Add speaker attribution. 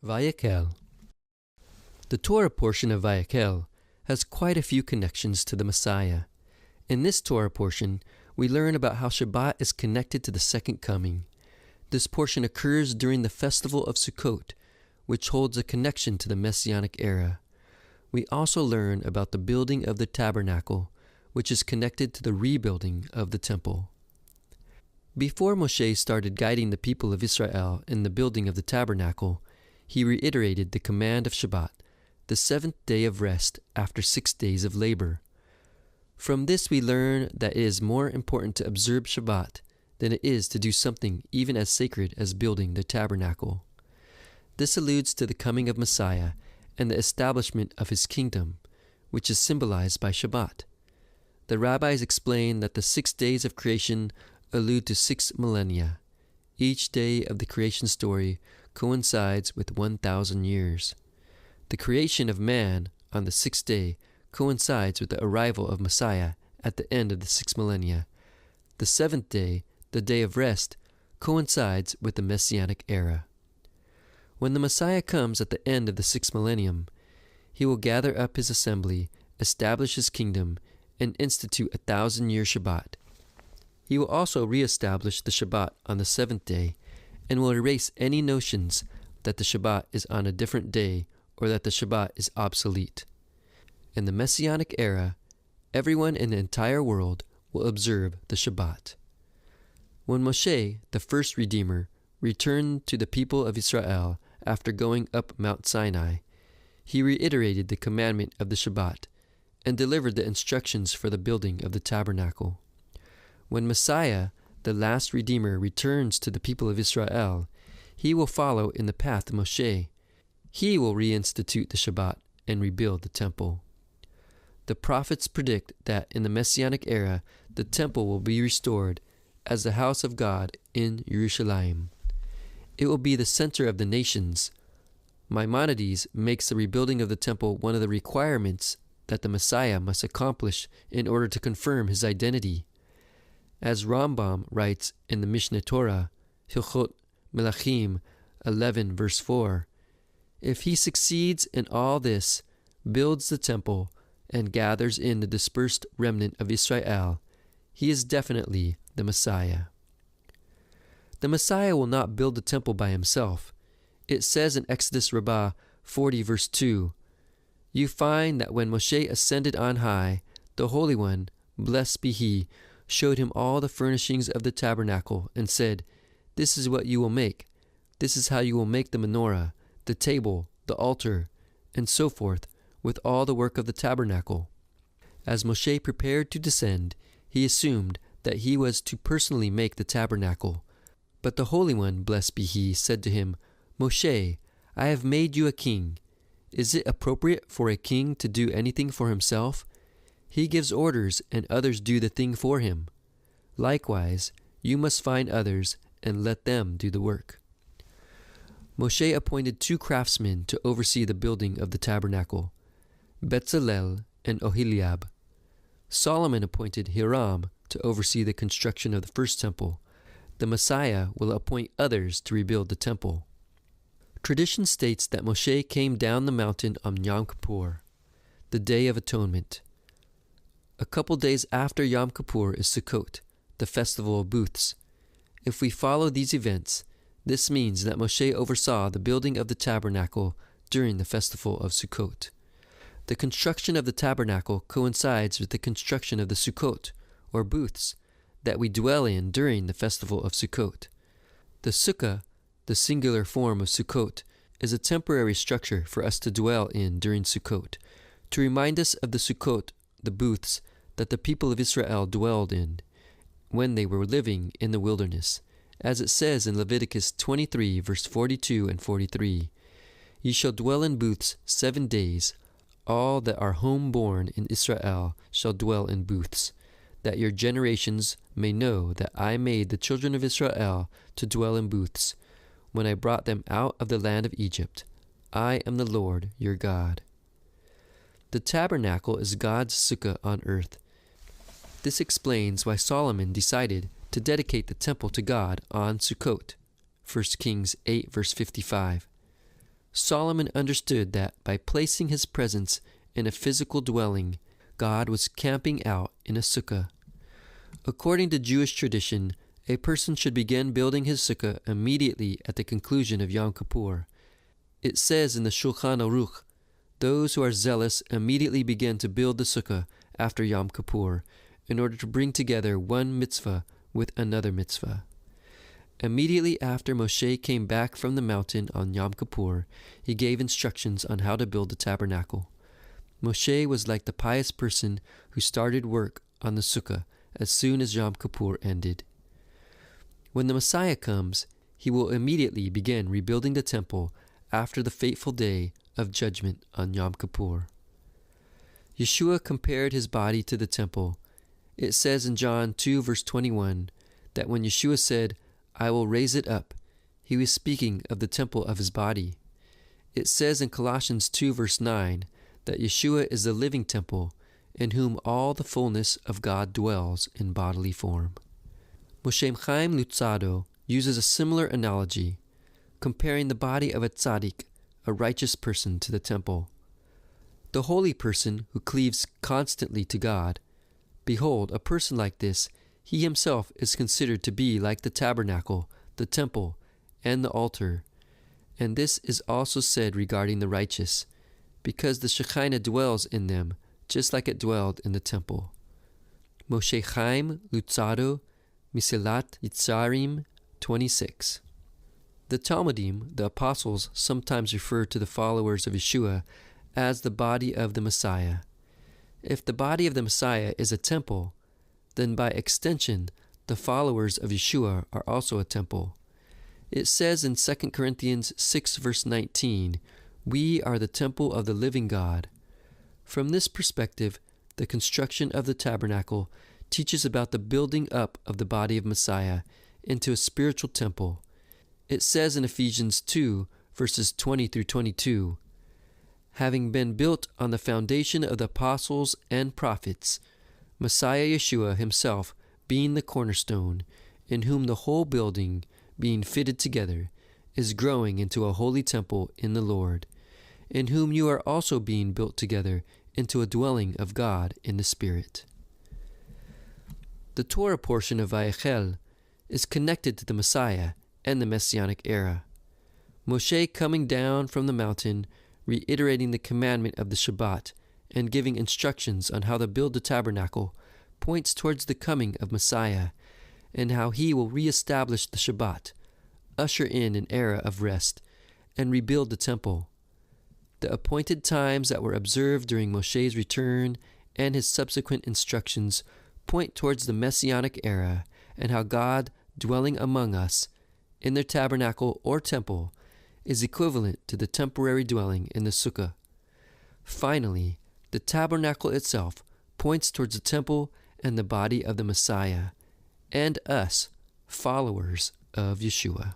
Speaker 1: Vayak'hel. The Torah portion of Vayak'hel has quite a few connections to the Messiah. In this Torah portion, we learn about how Shabbat is connected to the second coming. This portion occurs during the festival of Sukkot, which holds a connection to the Messianic Era. We also learn about the building of the Tabernacle, which is connected to the rebuilding of the Temple. Before Moshe started guiding the people of Israel in the building of the Tabernacle, he reiterated the command of Shabbat, the seventh day of rest after 6 days of labor. From this we learn that it is more important to observe Shabbat than it is to do something even as sacred as building the tabernacle. This alludes to the coming of Messiah and the establishment of his kingdom, which is symbolized by Shabbat. The rabbis explain that the 6 days of creation allude to 6 millennia. Each day of the creation story coincides with 1,000 years. The creation of man on the 6th day coincides with the arrival of Messiah at the end of the 6 millennia. The 7th day, the day of rest, coincides with the Messianic Era. When the Messiah comes at the end of the 6th millennium, he will gather up his assembly, establish his kingdom, and institute 1,000-year Shabbat. He will also reestablish the Shabbat on the 7th day and will erase any notions that the Shabbat is on a different day or that the Shabbat is obsolete. In the Messianic Era, everyone in the entire world will observe the Shabbat. When Moshe, the first Redeemer, returned to the people of Israel after going up Mount Sinai, he reiterated the commandment of the Shabbat and delivered the instructions for the building of the tabernacle. When Messiah, the last Redeemer, returns to the people of Israel, he will follow in the path of Moshe. He will reinstitute the Shabbat and rebuild the temple. The prophets predict that in the Messianic Era, the temple will be restored as the house of God in Jerusalem. It will be the center of the nations. Maimonides makes the rebuilding of the temple one of the requirements that the Messiah must accomplish in order to confirm his identity. As Rambam writes in the Mishneh Torah, Yalkut Moshiach 11 verse 4, if he succeeds in all this, builds the temple, and gathers in the dispersed remnant of Israel, he is definitely the Messiah. The Messiah will not build the temple by himself. It says in Exodus Rabbah 40 verse 2, you find that when Moshe ascended on high, the Holy One, blessed be he, showed him all the furnishings of the tabernacle and said, this is what you will make. This is how you will make the menorah, the table, the altar, and so forth, with all the work of the tabernacle. As Moshe prepared to descend, he assumed that he was to personally make the tabernacle. But the Holy One, blessed be he, said to him, Moshe, I have made you a king. Is it appropriate for a king to do anything for himself? He gives orders, and others do the thing for him. Likewise, you must find others and let them do the work. Moshe appointed 2 craftsmen to oversee the building of the tabernacle, Bezalel and Oholiab. Solomon appointed Hiram to oversee the construction of the first temple. The Messiah will appoint others to rebuild the temple. Tradition states that Moshe came down the mountain on Yom Kippur, the Day of Atonement. A couple days after Yom Kippur is Sukkot, the festival of booths. If we follow these events, this means that Moshe oversaw the building of the tabernacle during the festival of Sukkot. The construction of the tabernacle coincides with the construction of the Sukkot, or booths, that we dwell in during the festival of Sukkot. The sukkah, the singular form of Sukkot, is a temporary structure for us to dwell in during Sukkot, to remind us of the Sukkot, the booths, that the people of Israel dwelled in when they were living in the wilderness. As it says in Leviticus 23 verse 42 and 43, ye shall dwell in booths 7 days. All that are home-born in Israel shall dwell in booths, that your generations may know that I made the children of Israel to dwell in booths, when I brought them out of the land of Egypt. I am the Lord your God. The tabernacle is God's sukkah on earth. This explains why Solomon decided to dedicate the temple to God on Sukkot, 1 Kings 8 verse 55. Solomon understood that by placing his presence in a physical dwelling, God was camping out in a sukkah. According to Jewish tradition, a person should begin building his sukkah immediately at the conclusion of Yom Kippur. It says in the Shulchan Aruch, those who are zealous immediately begin to build the sukkah after Yom Kippur in order to bring together one mitzvah with another mitzvah. Immediately after Moshe came back from the mountain on Yom Kippur, he gave instructions on how to build the tabernacle. Moshe was like the pious person who started work on the sukkah as soon as Yom Kippur ended. When the Messiah comes, he will immediately begin rebuilding the temple after the fateful day of judgment on Yom Kippur. Yeshua compared his body to the temple. It says in John 2 verse 21 that when Yeshua said, "I will raise it up," he was speaking of the temple of his body. It says in Colossians 2 verse 9 that Yeshua is the living temple in whom all the fullness of God dwells in bodily form. Moshe Chaim Luzzatto uses a similar analogy, comparing the body of a tzaddik, a righteous person, to the temple. The holy person who cleaves constantly to God, behold, a person like this, he himself is considered to be like the tabernacle, the temple, and the altar. And this is also said regarding the righteous, because the Shekinah dwells in them, just like it dwelled in the temple. Moshe Chaim Luzzatto, Mesilat Yitzarim 26. The Talmudim, the apostles, sometimes refer to the followers of Yeshua as the body of the Messiah. If the body of the Messiah is a temple, then by extension, the followers of Yeshua are also a temple. It says in 2 Corinthians 6 verse 19, "We are the temple of the living God." From this perspective, the construction of the tabernacle teaches about the building up of the body of Messiah into a spiritual temple. It says in Ephesians 2 verses 20 through 22, "Having been built on the foundation of the apostles and prophets, Messiah Yeshua himself being the cornerstone, in whom the whole building, being fitted together, is growing into a holy temple in the Lord, in whom you are also being built together into a dwelling of God in the Spirit." The Torah portion of Vayak'hel is connected to the Messiah and the Messianic Era. Moshe coming down from the mountain, reiterating the commandment of the Shabbat, and giving instructions on how to build the tabernacle, points towards the coming of Messiah, and how he will reestablish the Shabbat, usher in an era of rest, and rebuild the temple. The appointed times that were observed during Moshe's return and his subsequent instructions point towards the Messianic Era and how God, dwelling among us, in their tabernacle or temple, is equivalent to the temporary dwelling in the sukkah. Finally, the tabernacle itself points towards the temple and the body of the Messiah, and us, followers of Yeshua.